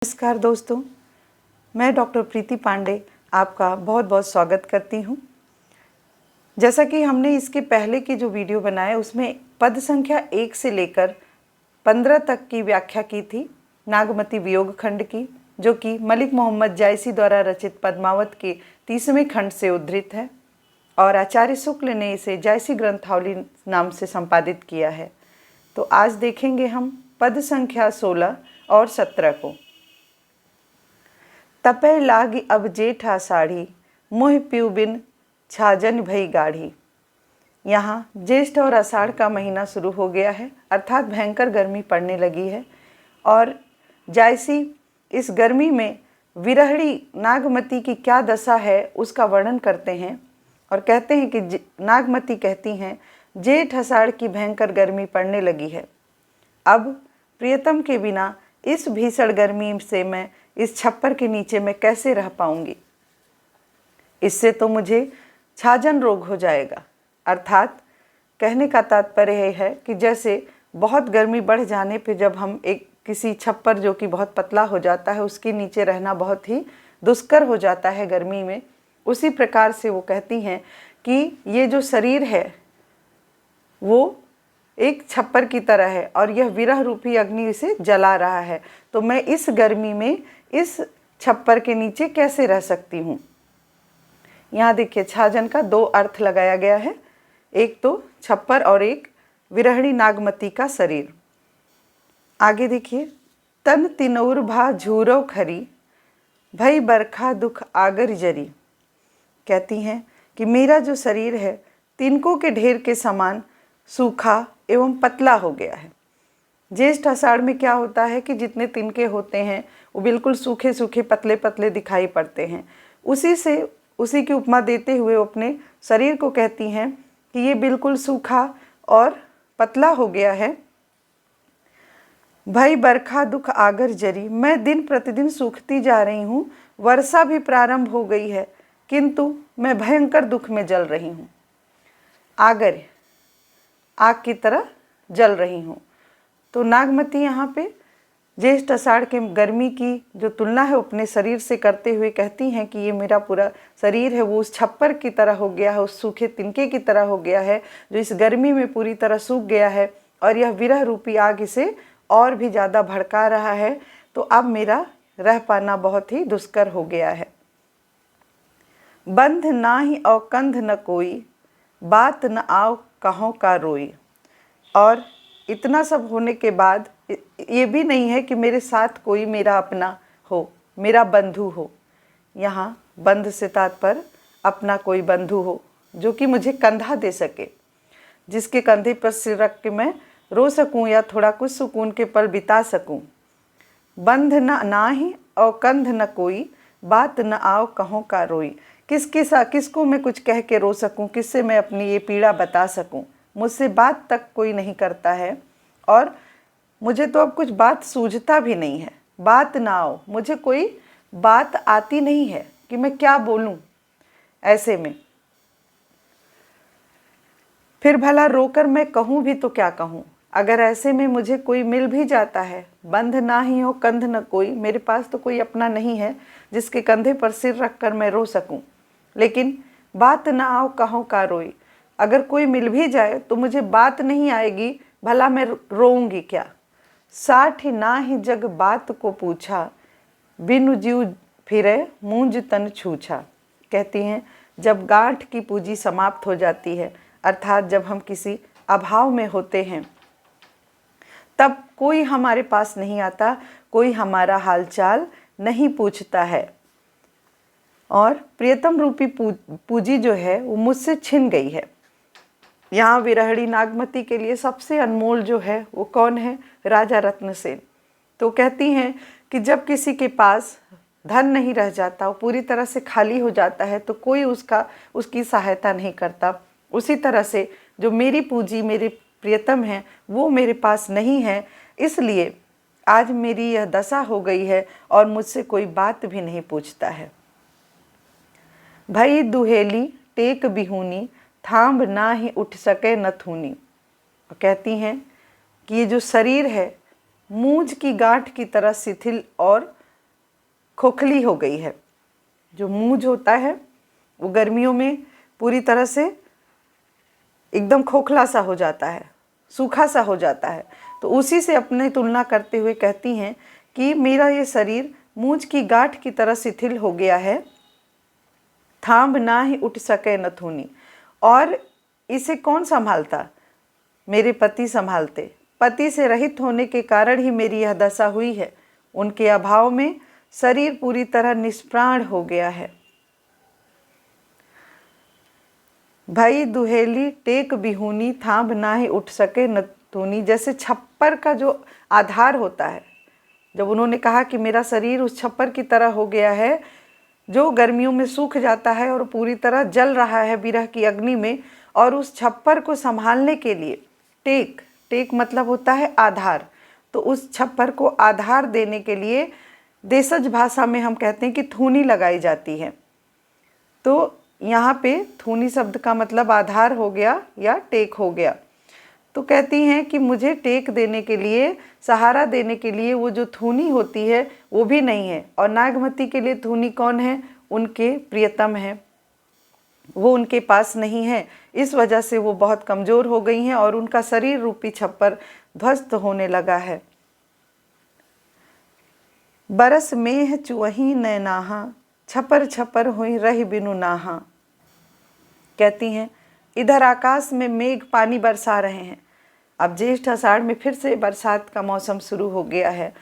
नमस्कार दोस्तों, मैं डॉक्टर प्रीति पांडे आपका बहुत बहुत स्वागत करती हूँ। जैसा कि हमने इसके पहले की जो वीडियो बनाया उसमें पद संख्या 1 से लेकर 15 तक की व्याख्या की थी नागमती वियोग खंड की, जो कि मलिक मोहम्मद जायसी द्वारा रचित पद्मावत के 30वें खंड से उद्धृत है और आचार्य शुक्ल ने इसे जायसी ग्रंथावली नाम से संपादित किया है। तो आज देखेंगे हम पद संख्या 16 और 17 को। तपै लागी अब जेठ आषाढ़ी, मोह पीऊ बिन छाजन भई गाढ़ी। यहाँ ज्येष्ठ और आषाढ़ का महीना शुरू हो गया है, अर्थात भयंकर गर्मी पड़ने लगी है और जायसी इस गर्मी में विरहणी नागमती की क्या दशा है उसका वर्णन करते हैं और कहते हैं कि नागमती कहती हैं, जेठ आषाढ़ की भयंकर गर्मी पड़ने लगी है। अब प्रियतम के बिना इस भीषण गर्मी से मैं इस छप्पर के नीचे में कैसे रह पाऊंगी। इससे तो मुझे छाजन रोग हो जाएगा। अर्थात कहने का तात्पर्य है कि जैसे बहुत गर्मी बढ़ जाने पे जब हम एक किसी छप्पर जो कि बहुत पतला हो जाता है उसके नीचे रहना बहुत ही दुष्कर हो जाता है गर्मी में, उसी प्रकार से वो कहती हैं कि ये जो शरीर है वो एक छप्पर की तरह है और यह विरह रूपी अग्नि इसे जला रहा है। तो मैं इस गर्मी में इस छप्पर के नीचे कैसे रह सकती हूँ। यहाँ देखिए छाजन का दो अर्थ लगाया गया है, एक तो छप्पर और एक विरहणी नागमती का शरीर। आगे देखिए, तन तिनौर भा झूरो खरी, भई बरखा दुख आगर जरी। कहती हैं कि मेरा जो शरीर है तिनकों के ढेर के समान सूखा एवं पतला हो गया है। ज्येष्ठ आषाढ़ में क्या होता है कि जितने तिनके होते हैं वो बिल्कुल सूखे सूखे पतले पतले दिखाई पड़ते हैं। उसी की उपमा देते हुए वो अपने शरीर को कहती हैं कि ये बिल्कुल सूखा और पतला हो गया है। भई बरखा दुख आगर जरी, मैं दिन प्रतिदिन सूखती जा रही हूँ, वर्षा भी प्रारंभ हो गई है किंतु मैं भयंकर दुख में जल रही हूँ। आगर आग की तरह जल रही हूँ। तो नागमती यहाँ पे ज्येष्ठ आषाढ़ के गर्मी की जो तुलना है अपने शरीर से करते हुए कहती हैं कि ये मेरा पूरा शरीर है वो उस छप्पर की तरह हो गया है, उस सूखे तिनके की तरह हो गया है जो इस गर्मी में पूरी तरह सूख गया है और यह विरह रूपी आग इसे और भी ज़्यादा भड़का रहा है। तो अब मेरा रह पाना बहुत ही दुष्कर हो गया है। बंध ना ही और कंध न कोई, बात न आओ कहों का रोई। और इतना सब होने के बाद ये भी नहीं है कि मेरे साथ कोई मेरा अपना हो, मेरा बंधु हो। यहाँ बंध से तात्पर्य अपना कोई बंधु हो जो कि मुझे कंधा दे सके, जिसके कंधे पर सिर रख के मैं रो सकूं या थोड़ा कुछ सुकून के पल बिता सकूं। बंध ना ही और कंध न कोई, बात न आओ कहों का रोई। किसको मैं कुछ कह के रो सकूं, किससे मैं अपनी ये पीड़ा बता सकूं। मुझसे बात तक कोई नहीं करता है और मुझे तो अब कुछ बात सूझता भी नहीं है। बात ना आओ, मुझे कोई बात आती नहीं है कि मैं क्या बोलूं। ऐसे में फिर भला रोकर मैं कहूँ भी तो क्या कहूँ। अगर ऐसे में मुझे कोई मिल भी जाता है, बंध ना ही हो कंध न कोई, मेरे पास तो कोई अपना नहीं है जिसके कंधे पर सिर रख कर मैं रो सकूं। लेकिन बात ना आओ कहों का रोई, अगर कोई मिल भी जाए तो मुझे बात नहीं आएगी, भला मैं रोऊंगी क्या। साठ ना ही जग बात को पूछा, बिनु जीव फिरे मूंज तन छूछा। कहती हैं जब गांठ की पूंजी समाप्त हो जाती है, अर्थात जब हम किसी अभाव में होते हैं, तब कोई हमारे पास नहीं आता, कोई हमारा हालचाल नहीं पूछता है और प्रियतम रूपी पूंजी जो है वो मुझसे छिन गई है। यहाँ विरहणी नागमती के लिए सबसे अनमोल जो है वो कौन है? राजा रत्नसेन। तो कहती हैं कि जब किसी के पास धन नहीं रह जाता, वो पूरी तरह से खाली हो जाता है, तो कोई उसकी सहायता नहीं करता। उसी तरह से जो मेरी पूंजी मेरे प्रियतम है वो मेरे पास नहीं है, इसलिए आज मेरी यह दशा हो गई है और मुझसे कोई बात भी नहीं पूछता है। भई दुहेली टेक बिहूनी, थांब ना ही उठ सके न थूनी। कहती हैं कि ये जो शरीर है मूंज की गांठ की तरह शिथिल और खोखली हो गई है। जो मूंज होता है वो गर्मियों में पूरी तरह से एकदम खोखला सा हो जाता है, सूखा सा हो जाता है। तो उसी से अपने तुलना करते हुए कहती हैं कि मेरा ये शरीर मूंज की गांठ की तरह शिथिल हो गया है, थाम ना ही उठ सके नथुनी। और इसे कौन संभालता? मेरे पति संभालते। पति से रहित होने के कारण ही मेरी यह दशा हुई है। उनके अभाव में शरीर पूरी तरह निष्प्राण हो गया है। भई दुहेली टेक बिहूनी, थाम ना ही उठ सके नथुनी। जैसे छप्पर का जो आधार होता है, जब उन्होंने कहा कि मेरा शरीर उस छप्पर की तरह हो गया है जो गर्मियों में सूख जाता है और पूरी तरह जल रहा है विरह की अग्नि में, और उस छप्पर को संभालने के लिए टेक, टेक मतलब होता है आधार, तो उस छप्पर को आधार देने के लिए देशज भाषा में हम कहते हैं कि थूनी लगाई जाती है। तो यहाँ पे थूनी शब्द का मतलब आधार हो गया या टेक हो गया। तो कहती हैं कि मुझे टेक देने के लिए, सहारा देने के लिए वो जो थूनी होती है वो भी नहीं है। और नागमती के लिए थूनी कौन है? उनके प्रियतम है, वो उनके पास नहीं है। इस वजह से वो बहुत कमज़ोर हो गई हैं और उनका शरीर रूपी छप्पर ध्वस्त होने लगा है। बरस मेह चुवही नैनाहा, छपर छपर हुई रही बिनु नाहा। कहती हैं इधर आकाश में मेघ पानी बरसा रहे हैं। अब ज्येष्ठ आषाढ़ में फिर से बरसात का मौसम शुरू हो गया है।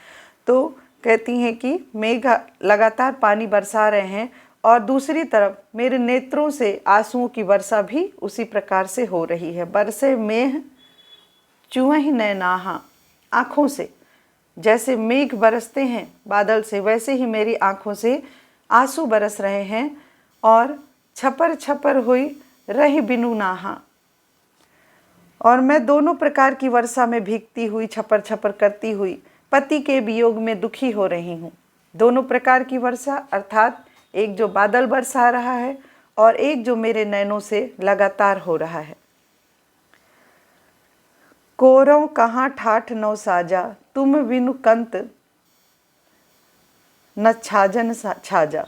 तो कहती हैं कि मेघ लगातार पानी बरसा रहे हैं और दूसरी तरफ मेरे नेत्रों से आंसुओं की वर्षा भी उसी प्रकार से हो रही है। बरसे मेह चुवही नैनाहा, आँखों से जैसे मेघ बरसते हैं बादल से, वैसे ही मेरी आँखों से आंसू बरस रहे हैं। और छपर छपर हुई रही बिनु नाहा, और मैं दोनों प्रकार की वर्षा में भीगती हुई, छपर छपर करती हुई पति के वियोग में दुखी हो रही हूँ। दोनों प्रकार की वर्षा अर्थात एक जो बादल बरसा रहा है और एक जो मेरे नैनों से लगातार हो रहा है। कोरों कहाँ ठाठ नौ साजा, तुम बिनु कंत न छाजन छाजा।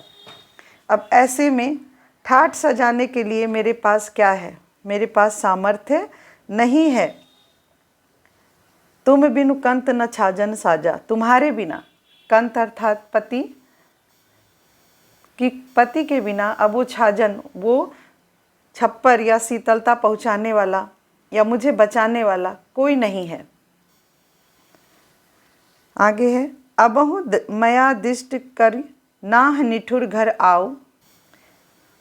अब ऐसे में ठाठ सजाने के लिए मेरे पास क्या है? मेरे पास सामर्थ्य नहीं है। तुम बिनु कंत न छाजन साजा, तुम्हारे बिना, कंत अर्थात पति, कि पति के बिना अब वो छाजन, वो छप्पर या शीतलता पहुँचाने वाला या मुझे बचाने वाला कोई नहीं है। आगे है अबहु मया दिष्ट कर नाह निठुर घर आओ,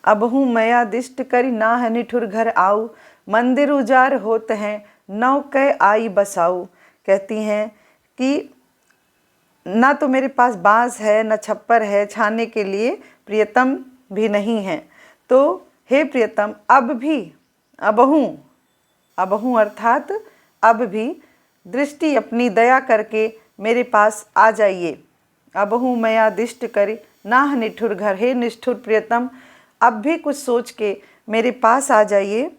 अबहु मया दिष्ट करी नाह निठुर घर आओ, मंदिर उजार होत हैं नौ कै आई बसाऊ। कहती हैं कि ना तो मेरे पास बांस है, न छप्पर है छाने के लिए, प्रियतम भी नहीं है। तो हे प्रियतम, अब भी, अबहु, अबहु अर्थात अब भी, दृष्टि अपनी दया करके मेरे पास आ जाइए। अबहु मया दिष्ट करी नाह निठुर घर, हे निष्ठुर प्रियतम, अब भी कुछ सोच के मेरे पास आ जाइए।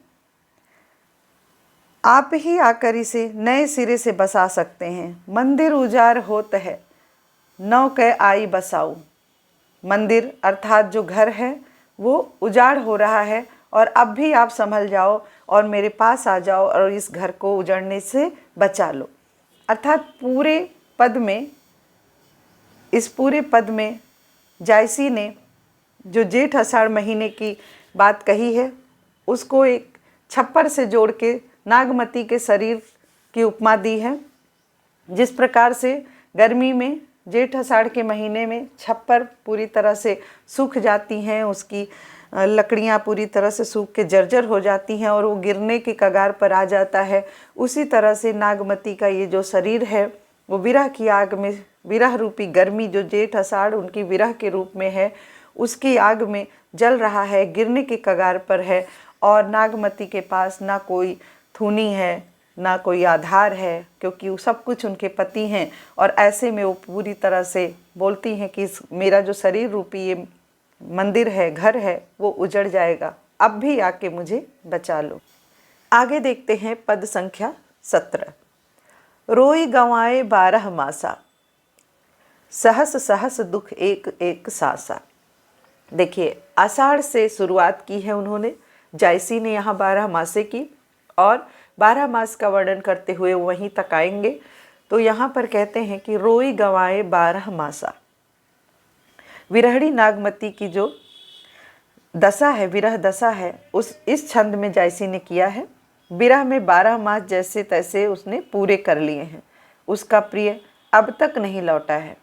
आप ही आकर इसे नए सिरे से बसा सकते हैं। मंदिर उजार होत है नौ कै आई बसाऊ, मंदिर अर्थात जो घर है वो उजाड़ हो रहा है और अब भी आप संभल जाओ और मेरे पास आ जाओ और इस घर को उजड़ने से बचा लो। अर्थात पूरे पद में, इस पूरे पद में जायसी ने जो जेठ आषाढ़ महीने की बात कही है उसको एक छप्पर से जोड़ के नागमती के शरीर की उपमा दी है। जिस प्रकार से गर्मी में जेठ आषाढ़ के महीने में छप्पर पूरी तरह से सूख जाती हैं, उसकी लकड़ियाँ पूरी तरह से सूख के जर्जर हो जाती हैं और वो गिरने के कगार पर आ जाता है, उसी तरह से नागमती का ये जो शरीर है वो विरह की आग में, विरह रूपी गर्मी जो जेठ आषाढ़ उनकी विरह के रूप में है, उसकी आग में जल रहा है, गिरने के कगार पर है। और नागमती के पास ना कोई थूनी है, ना कोई आधार है, क्योंकि वो सब कुछ उनके पति हैं। और ऐसे में वो पूरी तरह से बोलती हैं कि मेरा जो शरीर रूपी ये मंदिर है, घर है, वो उजड़ जाएगा, अब भी आके मुझे बचा लो। आगे देखते हैं पद संख्या 17। रोई गंवाए 12 मासा। सहस सहस दुख एक एक सासा। देखिए, आषाढ़ से शुरुआत की है उन्होंने, जायसी ने यहाँ 12 मासे की, और 12 मास का वर्णन करते हुए वहीं तक आएंगे। तो यहाँ पर कहते हैं कि रोई गवाए 12 मासा। विरहणी नागमती की जो दशा है, विरह दशा है, इस छंद में जायसी ने किया है। विरह में 12 मास जैसे तैसे उसने पूरे कर लिए हैं। उसका प्रिय अब तक नहीं लौटा है।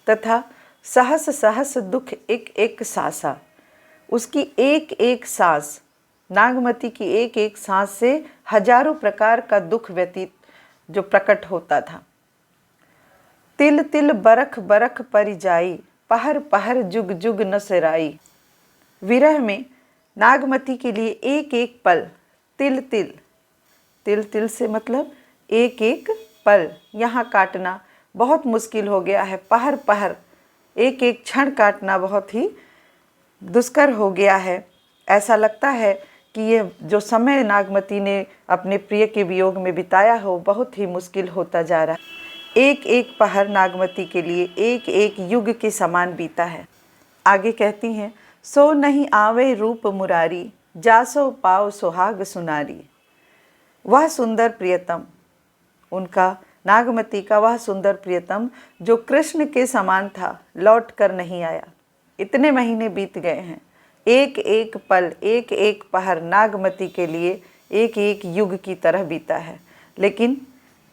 तथा सहस सहस दुख एक एक सासा, उसकी एक एक सांस, नागमती की एक एक सांस से हजारों प्रकार का दुख व्यतीत जो प्रकट होता था। तिल तिल बरख बरख परि जाई, पहर पहर जुग जुग न सिराई। विरह में नागमती के लिए एक एक पल, तिल तिल, तिल तिल से मतलब एक एक पल यहाँ काटना बहुत मुश्किल हो गया है। पहर पहर, एक एक क्षण काटना बहुत ही दुष्कर हो गया है। ऐसा लगता है कि ये जो समय नागमती ने अपने प्रिय के वियोग में बिताया हो, बहुत ही मुश्किल होता जा रहा है। एक एक पहर नागमती के लिए एक एक युग के समान बीता है। आगे कहती हैं, सो नहीं आवे रूप मुरारी, जासो पाओ सुहाग सुनारी। वह सुंदर प्रियतम, उनका नागमती का वह सुंदर प्रियतम जो कृष्ण के समान था, लौट कर नहीं आया। इतने महीने बीत गए हैं, एक एक पल, एक एक पहर नागमती के लिए एक एक युग की तरह बीता है, लेकिन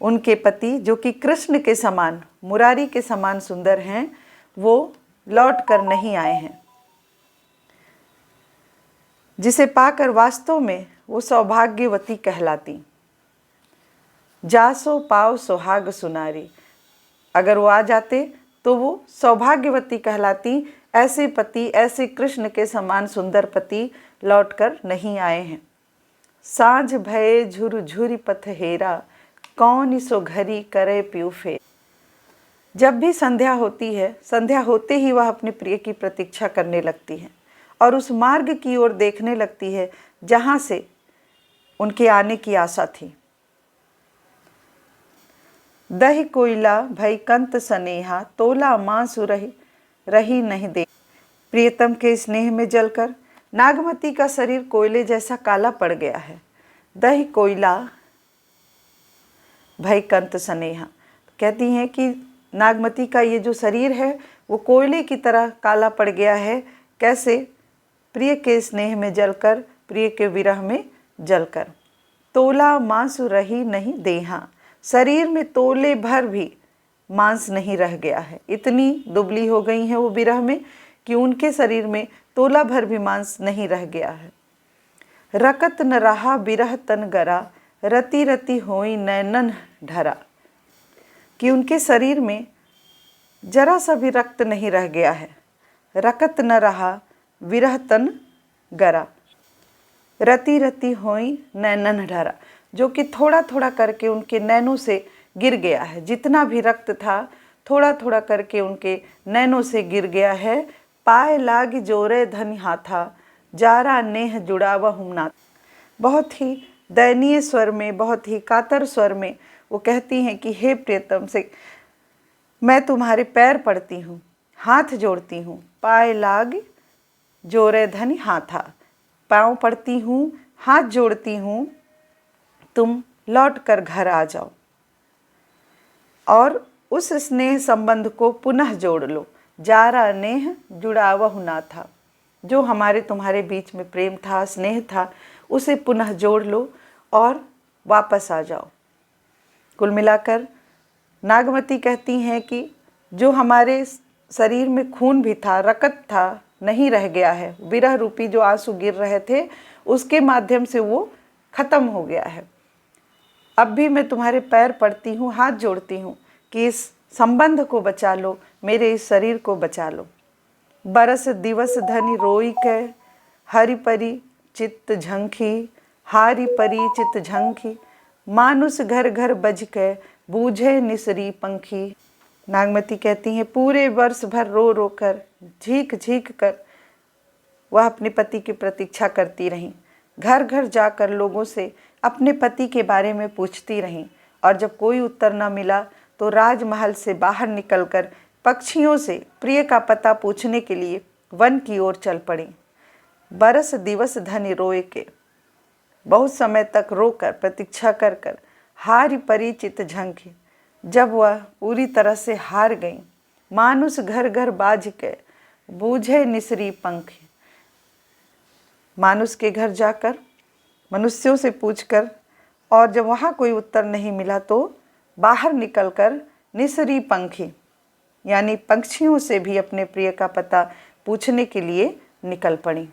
उनके पति जो कि कृष्ण के समान, मुरारी के समान सुंदर हैं, वो लौट कर नहीं आए हैं, जिसे पाकर वास्तव में वो सौभाग्यवती कहलाती। जासो पाओ सुहाग सुनारी, अगर वो आ जाते तो वो सौभाग्यवती कहलाती। ऐसे पति, ऐसे कृष्ण के समान सुंदर पति लौटकर नहीं आए हैं। साँझ भये झुर झुरी पथ हेरा, कौन सो घरी करे प्यू फेर। जब भी संध्या होती है, संध्या होते ही वह अपने प्रिय की प्रतीक्षा करने लगती है और उस मार्ग की ओर देखने लगती है जहाँ से उनके आने की आशा थी। दही कोयला भई कंत सनेहा, तोला मांसु रही नहीं दे। प्रियतम के स्नेह में जलकर नागमती का शरीर कोयले जैसा काला पड़ गया है। दही कोयला भई कंत सनेहा, कहती हैं कि नागमती का ये जो शरीर है वो कोयले की तरह काला पड़ गया है। कैसे? प्रिय के स्नेह में जलकर, प्रिय के विरह में जलकर। तोला मांसु रही नहीं देहा, शरीर में तोले भर भी मांस नहीं रह गया है। इतनी दुबली हो गई हैं वो विरह में कि उनके शरीर में तोला भर भी मांस नहीं रह गया है। रकत न रहा बिरह तन गरा, रति रति होई नैनन ढरा, कि उनके शरीर में जरा सा भी रक्त नहीं रह गया है। रकत न रहा विरह तन गरा, रति रति होई नैनन ढरा, जो कि थोड़ा थोड़ा करके उनके नैनों से गिर गया है। जितना भी रक्त था थोड़ा थोड़ा करके उनके नैनों से गिर गया है। पाए लाग जोरे धन हाथा, जारा नेह जुड़ावा हुमना। बहुत ही दयनीय स्वर में, बहुत ही कातर स्वर में वो कहती हैं कि हे प्रियतम से मैं तुम्हारे पैर पड़ती हूँ, हाथ जोड़ती हूँ। पाए लाग जोरे धन हाथा, पाँव पड़ती हूँ, हाथ जोड़ती हूँ, तुम लौट कर घर आ जाओ और उस स्नेह संबंध को पुनः जोड़ लो। जारा नेह जुड़ावहु ना था, जो हमारे तुम्हारे बीच में प्रेम था, स्नेह था, उसे पुनः जोड़ लो और वापस आ जाओ। कुल मिलाकर नागमती कहती हैं कि जो हमारे शरीर में खून भी था, रकत था, नहीं रह गया है। विरह रूपी जो आंसू गिर रहे थे उसके माध्यम से वो खत्म हो गया है। अब भी मैं तुम्हारे पैर पड़ती हूँ, हाथ जोड़ती हूँ कि इस संबंध को बचा लो, मेरे इस शरीर को बचा लो। बरस दिवस धनी रोई के, हरि परी चित्त झंखी, हारी परी चित्त झंखी, मानुष घर घर बज के, बूझे निसरी पंखी। नागमती कहती हैं पूरे वर्ष भर रो रो कर, झीक झीक कर वह अपने पति की प्रतीक्षा करती रहीं। घर घर जाकर लोगों से अपने पति के बारे में पूछती रहीं और जब कोई उत्तर न मिला तो राजमहल से बाहर निकलकर पक्षियों से प्रिय का पता पूछने के लिए वन की ओर चल पड़ी। बरस दिवस धनि रोए के, बहुत समय तक रोकर प्रतीक्षा कर कर हारी परिचित झंखे। जब वह पूरी तरह से हार गई, मानुष घर घर बाज के बूझे निसरी पंख। मानुष के घर जाकर मनुष्यों से पूछकर, और जब वहाँ कोई उत्तर नहीं मिला तो बाहर निकलकर निसरी पंखी यानी पंछियों से भी अपने प्रिय का पता पूछने के लिए निकल पड़ी।